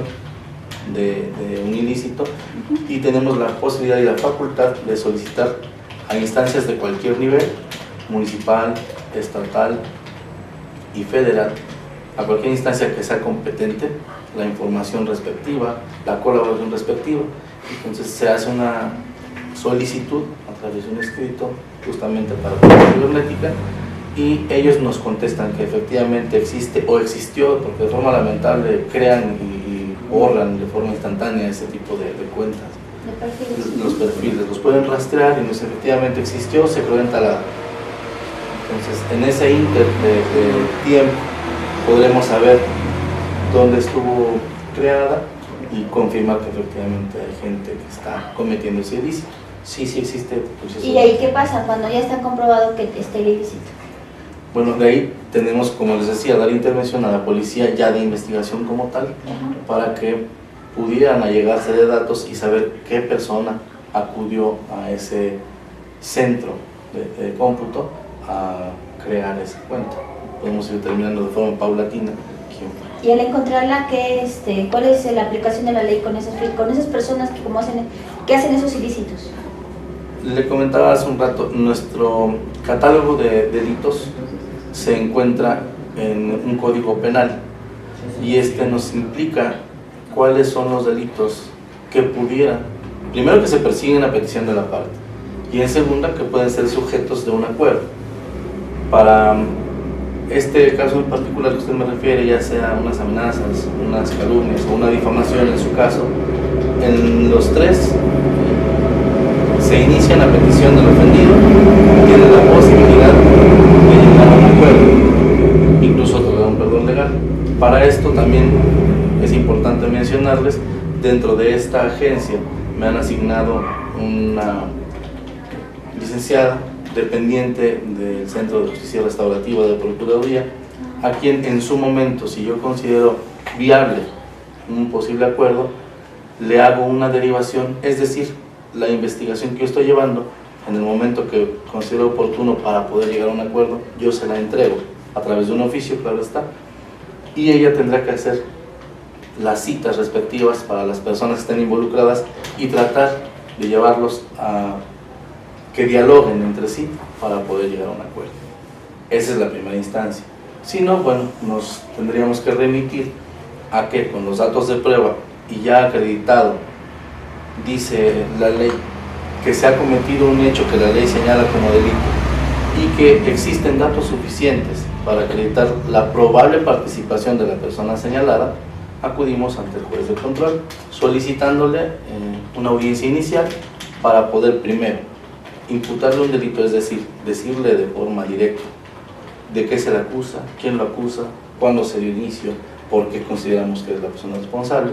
de un ilícito, y tenemos la posibilidad y la facultad de solicitar a instancias de cualquier nivel, municipal, estatal y federal, a cualquier instancia que sea competente, la información respectiva, la colaboración respectiva. Entonces se hace una solicitud a través de un escrito justamente para la policía cibernética, y ellos nos contestan que efectivamente existe o existió, porque de forma lamentable crean y borran de forma instantánea ese tipo de cuentas, los perfiles, los pueden rastrear y nos efectivamente existió, se creó en tal lado. Entonces en ese inter de tiempo podremos saber dónde estuvo creada y confirmar que efectivamente hay gente que está cometiendo ese ilícito. Sí existe. Pues, ¿y ahí qué pasa cuando ya está comprobado que esté ilícito? Bueno, de ahí tenemos, como les decía, dar intervención a la policía ya de investigación como tal, para que pudieran allegarse de datos y saber qué persona acudió a ese centro de cómputo a crear esa cuenta. Podemos ir terminando de forma paulatina. Y al encontrarla, ¿cuál es la aplicación de la ley con esas personas que hacen esos ilícitos? Le comentaba hace un rato, nuestro catálogo de delitos se encuentra en un código penal, y nos implica cuáles son los delitos que pudieran, primero, que se persiguen a petición de la parte, y en segunda, que pueden ser sujetos de un acuerdo. Para este caso en particular que usted me refiere, ya sea unas amenazas, unas calumnias o una difamación en su caso, en los tres se inician a petición del ofendido, tiene la posibilidad de llegar a un acuerdo, incluso otorgar un perdón legal. Para esto también es importante mencionarles, dentro de esta agencia me han asignado una licenciada dependiente del Centro de Justicia Restaurativa de Procuraduría, a quien en su momento, si yo considero viable un posible acuerdo, le hago una derivación, es decir, la investigación que yo estoy llevando, en el momento que considero oportuno para poder llegar a un acuerdo, yo se la entrego a través de un oficio, claro está, y ella tendrá que hacer las citas respectivas para las personas que estén involucradas y tratar de llevarlos a que dialoguen entre sí para poder llegar a un acuerdo. Esa es la primera instancia. Si no, bueno, nos tendríamos que remitir a que con los datos de prueba y ya acreditado, dice la ley, que se ha cometido un hecho que la ley señala como delito y que existen datos suficientes para acreditar la probable participación de la persona señalada, acudimos ante el juez de control solicitándole una audiencia inicial para poder primero imputarle un delito, es decir, decirle de forma directa de qué se le acusa, quién lo acusa, cuándo se dio inicio, por qué consideramos que es la persona responsable,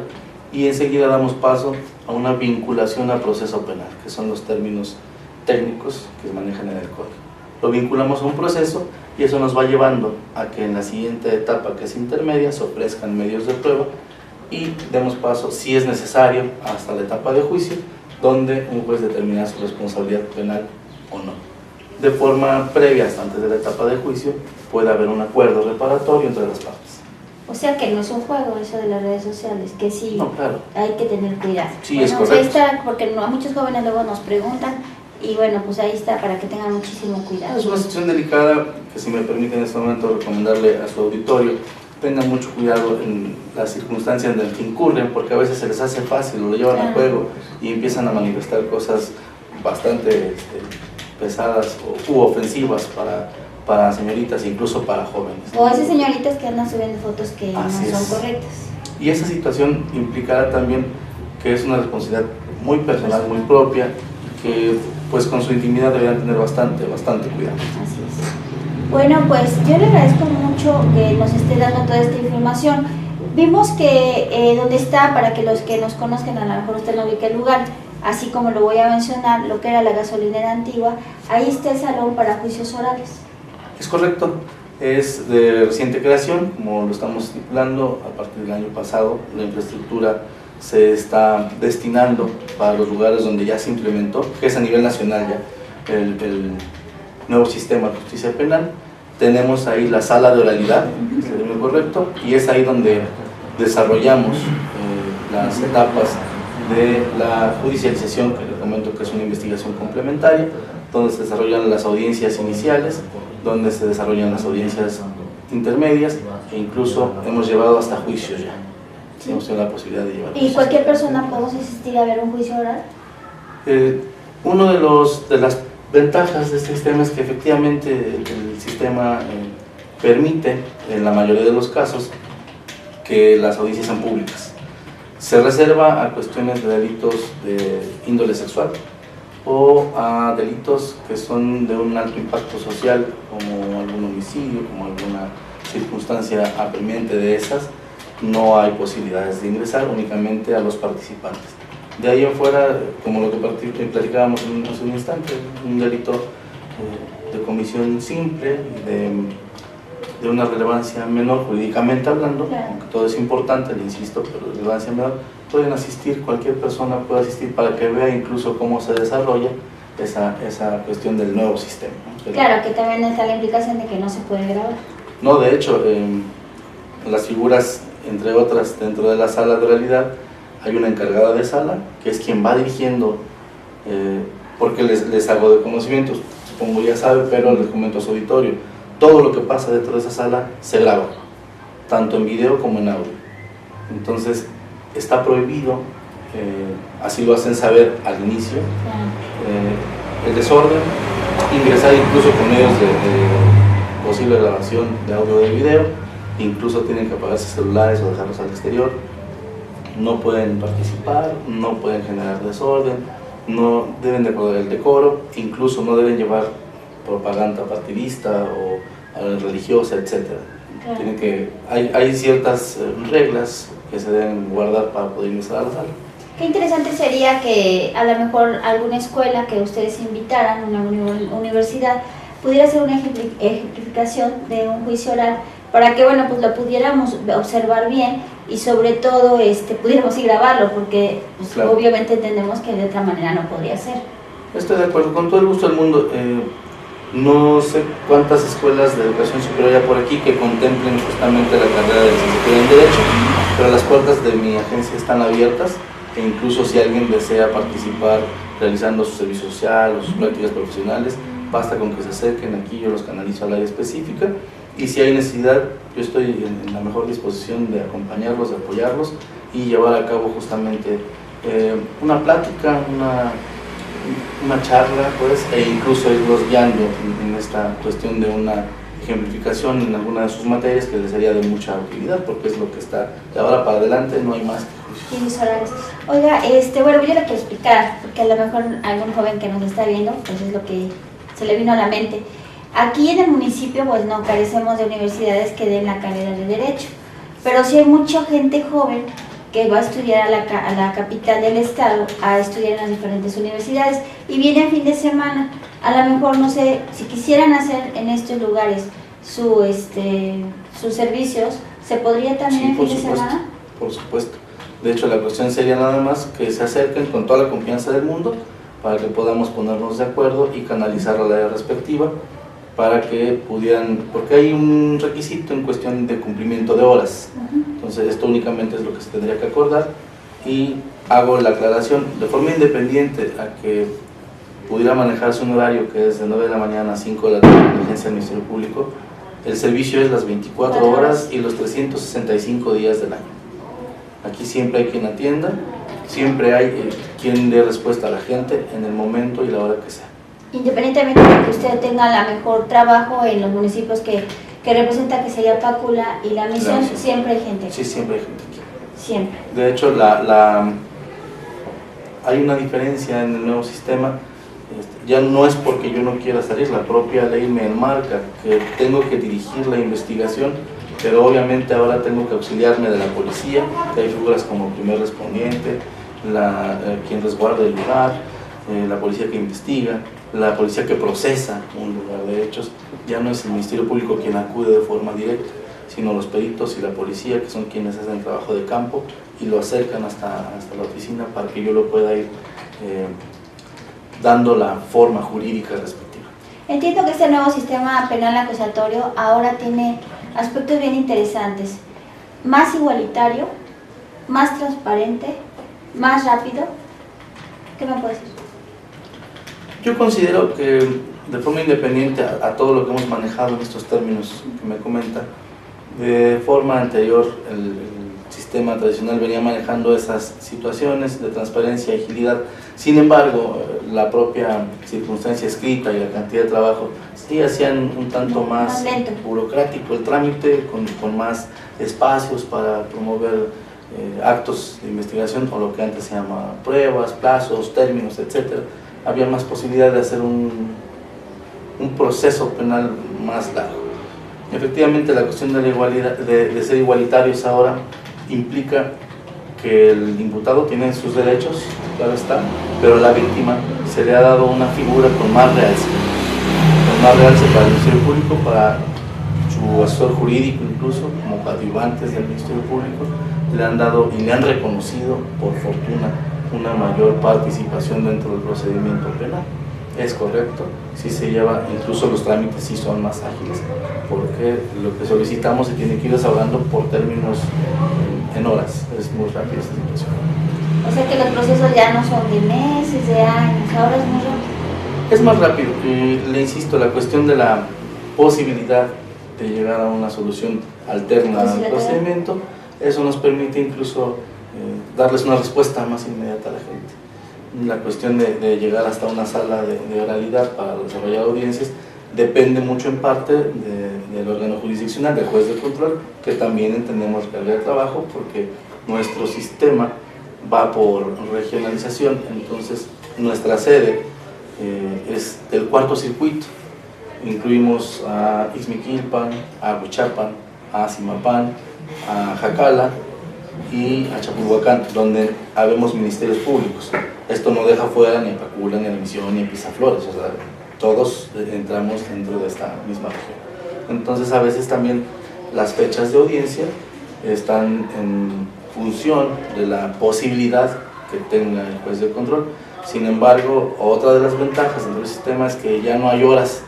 y enseguida damos paso a una vinculación a proceso penal, que son los términos técnicos que se manejan en el código. Lo vinculamos a un proceso y eso nos va llevando a que en la siguiente etapa, que es intermedia, se ofrezcan medios de prueba y demos paso, si es necesario, hasta la etapa de juicio, donde un juez determina su responsabilidad penal o no. De forma previa, hasta antes de la etapa de juicio, puede haber un acuerdo reparatorio entre las partes. O sea que no es un juego eso de las redes sociales, que sí, no, claro, hay que tener cuidado. Sí, bueno, es correcto. Ahí está, porque a muchos jóvenes luego nos preguntan, y bueno, pues ahí está para que tengan muchísimo cuidado. Es una situación delicada que, si me permite en este momento recomendarle a su auditorio, tengan mucho cuidado en las circunstancias en las que incurren, porque a veces se les hace fácil, lo llevan a juego y empiezan a manifestar cosas bastante pesadas u ofensivas para señoritas e incluso para jóvenes. O esas señoritas que andan subiendo fotos que no son correctas. Y esa situación implicará también que es una responsabilidad muy personal, muy propia, que pues con su intimidad deberían tener bastante cuidado. Así es. Bueno, pues yo le agradezco mucho que nos esté dando toda esta información. Vimos que donde está, para que los que nos conozcan, a lo mejor usted no ubica el lugar, así como lo voy a mencionar, lo que era la gasolinera antigua, ahí está el salón para juicios orales. Es correcto, es de reciente creación, como lo estamos estipulando. A partir del año pasado la infraestructura se está destinando para los lugares donde ya se implementó, que es a nivel nacional ya, el nuevo sistema de justicia penal. Tenemos ahí la sala de oralidad, que es muy correcto, y es ahí donde desarrollamos las etapas de la judicialización, que les comento que es una investigación complementaria, donde se desarrollan las audiencias iniciales, donde se desarrollan las audiencias intermedias, e incluso hemos llevado hasta juicios ya. Sí. Hemos tenido la posibilidad de llevar. ¿Y cualquier persona podemos asistir a ver un juicio oral? Uno de las ventajas de este sistema es que efectivamente el sistema permite, en la mayoría de los casos, que las audiencias sean públicas. Se reserva a cuestiones de delitos de índole sexual o a delitos que son de un alto impacto social, como algún homicidio, como alguna circunstancia apremiante de esas. No hay posibilidades de ingresar, únicamente a los participantes. De ahí afuera, como lo que platicábamos hace un instante, un delito de comisión simple, de una relevancia menor jurídicamente hablando, claro, aunque todo es importante, le insisto, pero de relevancia menor, pueden asistir, cualquier persona puede asistir para que vea incluso cómo se desarrolla esa cuestión del nuevo sistema, ¿no? Claro, que también está la implicación de que no se puede grabar. No, de hecho, las figuras, entre otras, dentro de la sala de oralidad, hay una encargada de sala, que es quien va dirigiendo, porque les hago de conocimiento, supongo ya sabe, pero les comento a su auditorio, todo lo que pasa dentro de esa sala se graba, tanto en video como en audio. Entonces, está prohibido, así lo hacen saber al inicio, el desorden, ingresar incluso con medios de posible grabación de audio o de video, incluso tienen que apagar sus celulares o dejarlos al exterior. No pueden participar, no pueden generar desorden, no deben de guardar el decoro, incluso no deben llevar propaganda partidista o religiosa, etc. Claro. Hay ciertas reglas que se deben guardar para poder ingresar a la sala. Qué interesante sería que a lo mejor alguna escuela que ustedes invitaran, una universidad, pudiera hacer una ejemplificación de un juicio oral para que, bueno, pues lo pudiéramos observar bien y sobre todo pudiéramos ir grabarlo, porque pues, claro, obviamente entendemos que de otra manera no podría ser. Estoy de acuerdo, con todo el gusto del mundo. No sé cuántas escuelas de educación superior hay por aquí que contemplen justamente la carrera de licenciatura en Derecho, pero las puertas de mi agencia están abiertas, e incluso si alguien desea participar realizando su servicio social o sus prácticas profesionales, basta con que se acerquen aquí, yo los canalizo al área específica, y si hay necesidad, yo estoy en la mejor disposición de acompañarlos, de apoyarlos y llevar a cabo justamente una plática, una charla, pues, e incluso irlos guiando en esta cuestión de una ejemplificación en alguna de sus materias que les sería de mucha utilidad, porque es lo que está de ahora para adelante, no hay más que juicios orales. Oiga, bueno, yo le quiero explicar, porque a lo mejor algún joven que nos está viendo, pues es lo que se le vino a la mente. Aquí en el municipio, pues no carecemos de universidades que den la carrera de Derecho, pero sí hay mucha gente joven que va a estudiar a la capital del estado, a estudiar en las diferentes universidades, y viene el fin de semana. A lo mejor, no sé, si quisieran hacer en estos lugares sus servicios, ¿se podría también el fin de semana? Por supuesto. De hecho, la cuestión sería nada más que se acerquen con toda la confianza del mundo para que podamos ponernos de acuerdo y canalizar a la área respectiva para que pudieran, porque hay un requisito en cuestión de cumplimiento de horas. Entonces esto únicamente es lo que se tendría que acordar, y hago la aclaración de forma independiente a que pudiera manejarse un horario que es de 9 de la mañana a 5 de la tarde en la agencia del Ministerio Público. El servicio es las 24 horas y los 365 días del año. Aquí siempre hay quien atienda, siempre hay quien dé respuesta a la gente en el momento y la hora que sea. Independientemente de que usted tenga la mejor trabajo en los municipios que representa, que sería Pácula y La Misión, siempre hay gente. Sí, siempre hay gente aquí. Siempre. De hecho, hay una diferencia en el nuevo sistema. Ya no es porque yo no quiera salir, la propia ley me enmarca que tengo que dirigir la investigación, pero obviamente ahora tengo que auxiliarme de la policía, que hay figuras como primer respondiente, quien resguarda el lugar, la policía que investiga, la policía que procesa un lugar de hechos. Ya no es el Ministerio Público quien acude de forma directa, sino los peritos y la policía, que son quienes hacen el trabajo de campo y lo acercan hasta la oficina para que yo lo pueda ir dando la forma jurídica respectiva. Entiendo que este nuevo sistema penal acusatorio ahora tiene aspectos bien interesantes, más igualitario, más transparente, más rápido. ¿Qué me puedes decir? Yo considero que de forma independiente a todo lo que hemos manejado en estos términos que me comenta, de forma anterior el sistema tradicional venía manejando esas situaciones de transparencia y agilidad. Sin embargo, la propia circunstancia escrita y la cantidad de trabajo sí hacían un tanto más burocrático el trámite, con más espacios para promover actos de investigación, o lo que antes se llama pruebas, plazos, términos, etc. Había más posibilidad de hacer un proceso penal más largo. Efectivamente, la cuestión de la igualdad, de ser igualitarios ahora, implica que el imputado tiene sus derechos, claro está, pero a la víctima se le ha dado una figura con más realce para el Ministerio Público, para su asesor jurídico, incluso como coadyuvantes del Ministerio Público, le han dado y le han reconocido, por fortuna, una mayor participación dentro del procedimiento penal. Es correcto, sí se lleva, incluso los trámites sí son más ágiles, porque lo que solicitamos se tiene que ir desahogando por términos en horas, es muy rápida esta situación. O sea que los procesos ya no son de meses, de años, ahora es muy rápido. Es más rápido, y le insisto, la cuestión de la posibilidad de llegar a una solución alterna al procedimiento, eso nos permite incluso darles una respuesta más inmediata a la gente. La cuestión de llegar hasta una sala de oralidad para desarrollar audiencias depende mucho en parte del órgano jurisdiccional, del juez de control, que también entendemos carga de trabajo porque nuestro sistema va por regionalización. Entonces nuestra sede es del cuarto circuito, incluimos a Ixmiquilpan, a Huichapan, a Zimapán, a Jacala y a Chapulhuacán, donde habemos ministerios públicos. Esto no deja fuera ni a Pácula, ni a La Misión, ni a Pisaflores, o sea, todos entramos dentro de esta misma región. Entonces a veces también las fechas de audiencia están en función de la posibilidad que tenga el juez de control. Sin embargo, otra de las ventajas dentro del sistema es que ya no hay horas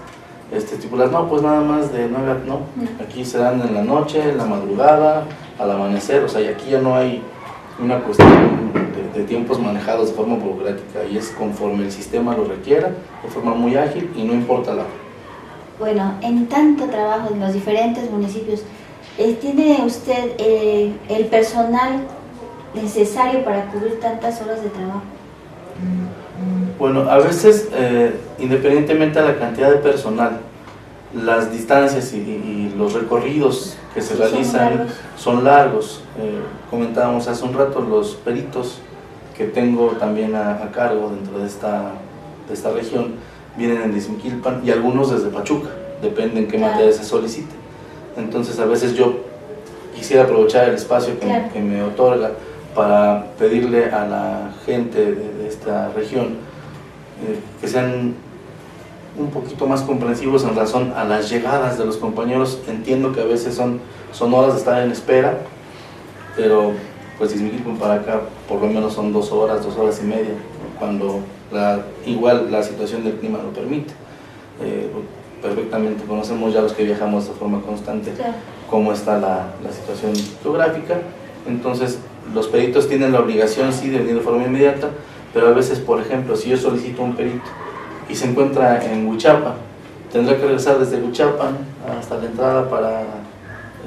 estipuladas, no, pues nada más de 9 a... no, aquí se dan en la noche, en la madrugada, al amanecer, o sea, y aquí ya no hay una cuestión de tiempos manejados de forma burocrática, y es conforme el sistema lo requiera, de forma muy ágil y no importa la hora. Bueno, en tanto trabajo en los diferentes municipios, ¿tiene usted el personal necesario para cubrir tantas horas de trabajo? Bueno, a veces, independientemente de la cantidad de personal, las distancias y los recorridos que se realizan son largos. Comentábamos hace un rato, los peritos que tengo también a cargo dentro de esta región vienen en Ixmiquilpan y algunos desde Pachuca, depende en qué materia se solicite. Entonces a veces yo quisiera aprovechar el espacio que me otorga para pedirle a la gente de esta región que sean un poquito más comprensivos en razón a las llegadas de los compañeros. Entiendo que a veces son horas de estar en espera, pero pues Ixmiquilpan para acá por lo menos son 2 horas, 2 horas y media, cuando igual la situación del clima lo permite. Perfectamente conocemos ya los que viajamos de forma constante cómo está la situación geográfica. Entonces los peritos tienen la obligación sí de venir de forma inmediata, pero a veces, por ejemplo, si yo solicito un perito y se encuentra en Huichapa, tendrá que regresar desde Huichapan hasta la entrada para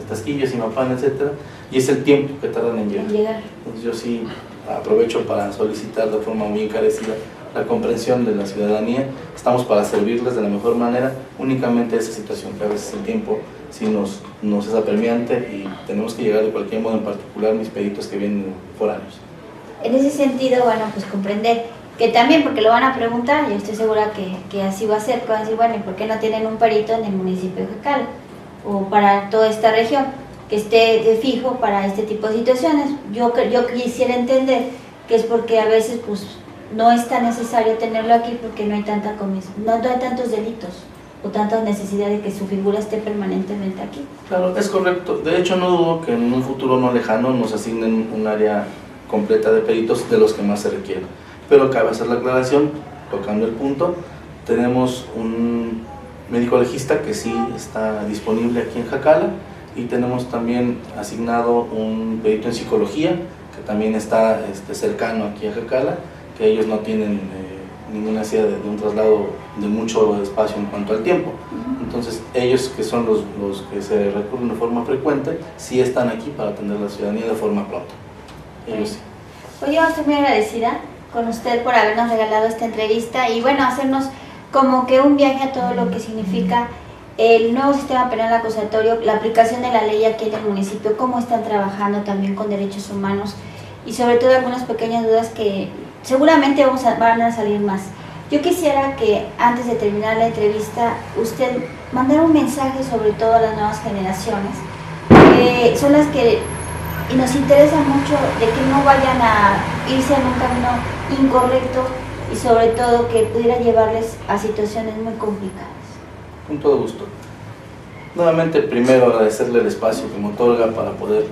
Tasquillo, Zimapán, etcétera, y es el tiempo que tardan en llegar. Entonces yo sí aprovecho para solicitar de forma muy encarecida la comprensión de la ciudadanía. Estamos para servirles de la mejor manera, únicamente esa situación que a veces el tiempo sí nos es apremiante y tenemos que llegar de cualquier modo, en particular mis peditos que vienen foráneos. En ese sentido, bueno, pues comprender que también, porque lo van a preguntar, yo estoy segura que así va a ser, que van a decir, bueno, ¿y por qué no tienen un perito en el municipio de Jacala o para toda esta región que esté de fijo para este tipo de situaciones? Yo quisiera entender que es porque a veces pues no es tan necesario tenerlo aquí porque no hay tanta comisión, no hay tantos delitos o tanta necesidad de que su figura esté permanentemente aquí. Claro, es correcto. De hecho, no dudo que en un futuro no lejano nos asignen un área completa de peritos de los que más se requieren. Pero cabe hacer la aclaración, tocando el punto, tenemos un médico legista que sí está disponible aquí en Jacala y tenemos también asignado un perito en psicología que también está cercano aquí a Jacala, que ellos no tienen ninguna necesidad de un traslado de mucho espacio en cuanto al tiempo. Entonces ellos, que son los que se recurren de forma frecuente, sí están aquí para atender a la ciudadanía de forma pronta. Ellos sí. Pues yo estoy muy agradecida con usted por habernos regalado esta entrevista y bueno, hacernos como que un viaje a todo lo que significa el nuevo sistema penal acusatorio, la aplicación de la ley aquí en el municipio, cómo están trabajando también con derechos humanos y sobre todo algunas pequeñas dudas que seguramente van a salir más. Yo quisiera que antes de terminar la entrevista usted mandara un mensaje sobre todo a las nuevas generaciones, que son las que y nos interesa mucho de que no vayan a irse en un camino incorrecto y sobre todo que pudiera llevarles a situaciones muy complicadas. Con todo gusto. Nuevamente, primero agradecerle el espacio que me otorga para poder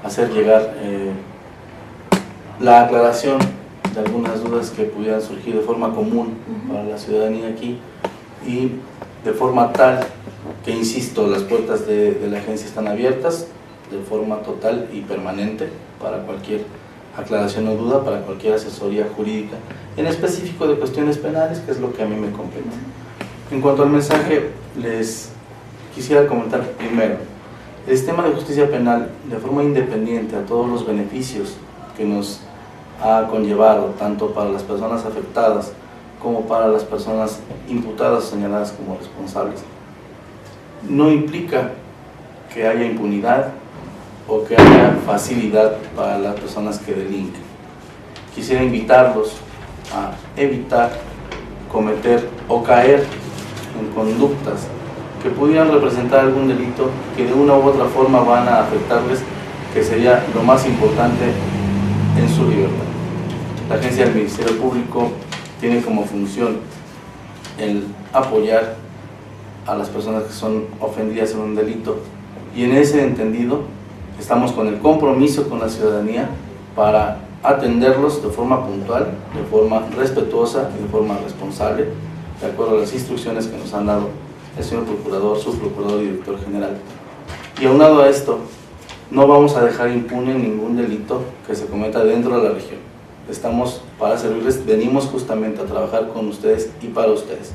hacer llegar la aclaración de algunas dudas que pudieran surgir de forma común para la ciudadanía aquí y de forma tal que, insisto, las puertas de la agencia están abiertas de forma total y permanente para cualquier aclaración o duda, para cualquier asesoría jurídica, en específico de cuestiones penales, que es lo que a mí me compete. En cuanto al mensaje, les quisiera comentar primero, el sistema de justicia penal, de forma independiente a todos los beneficios que nos ha conllevado, tanto para las personas afectadas como para las personas imputadas o señaladas como responsables, no implica que haya impunidad o que haya facilidad para las personas que delinquen. Quisiera invitarlos a evitar cometer o caer en conductas que pudieran representar algún delito que de una u otra forma van a afectarles, que sería lo más importante en su libertad. La agencia del Ministerio Público tiene como función el apoyar a las personas que son ofendidas en un delito y en ese entendido estamos con el compromiso con la ciudadanía para atenderlos de forma puntual, de forma respetuosa y de forma responsable, de acuerdo a las instrucciones que nos han dado el señor Procurador, Subprocurador y Director General. Y aunado a esto, no vamos a dejar impune ningún delito que se cometa dentro de la región. Estamos para servirles, venimos justamente a trabajar con ustedes y para ustedes.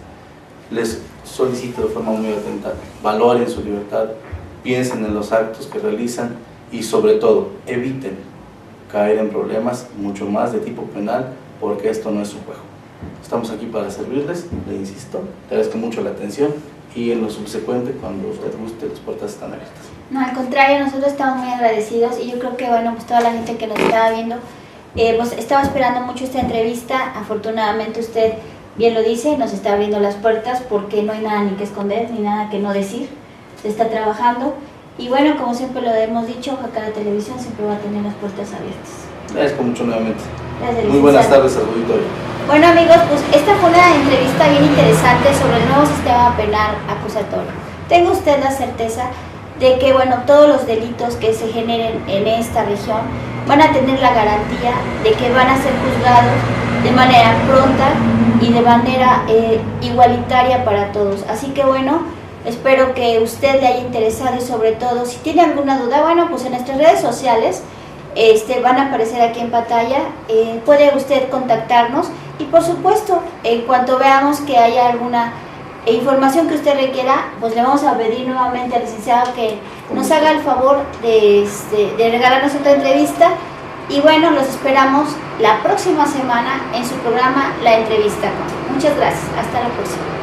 Les solicito de forma muy atenta, valoren su libertad, piensen en los actos que realizan y sobre todo, eviten caer en problemas mucho más de tipo penal, porque esto no es un juego. Estamos aquí para servirles, le insisto, le agradezco mucho la atención y en lo subsecuente, cuando usted guste, las puertas están abiertas. No, al contrario, nosotros estamos muy agradecidos y yo creo que, bueno, pues toda la gente que nos estaba viendo, pues estaba esperando mucho esta entrevista. Afortunadamente usted bien lo dice, nos está abriendo las puertas porque no hay nada ni que esconder, ni nada que no decir, se está trabajando. Y bueno, como siempre lo hemos dicho, Jacala Televisión siempre va a tener las puertas abiertas. Agradezco mucho nuevamente. Gracias, muy buenas tardes al auditorio. Bueno amigos, pues esta fue una entrevista bien interesante sobre el nuevo sistema penal acusatorio. Tenga usted la certeza de que, bueno, todos los delitos que se generen en esta región van a tener la garantía de que van a ser juzgados de manera pronta y de manera igualitaria para todos. Así que bueno, espero que usted le haya interesado y sobre todo, si tiene alguna duda, bueno, pues en nuestras redes sociales van a aparecer aquí en pantalla, puede usted contactarnos y por supuesto, en cuanto veamos que haya alguna e información que usted requiera, pues le vamos a pedir nuevamente al licenciado que nos haga el favor de regalarnos otra entrevista. Y bueno, los esperamos la próxima semana en su programa La Entrevista Con. Muchas gracias, hasta la próxima.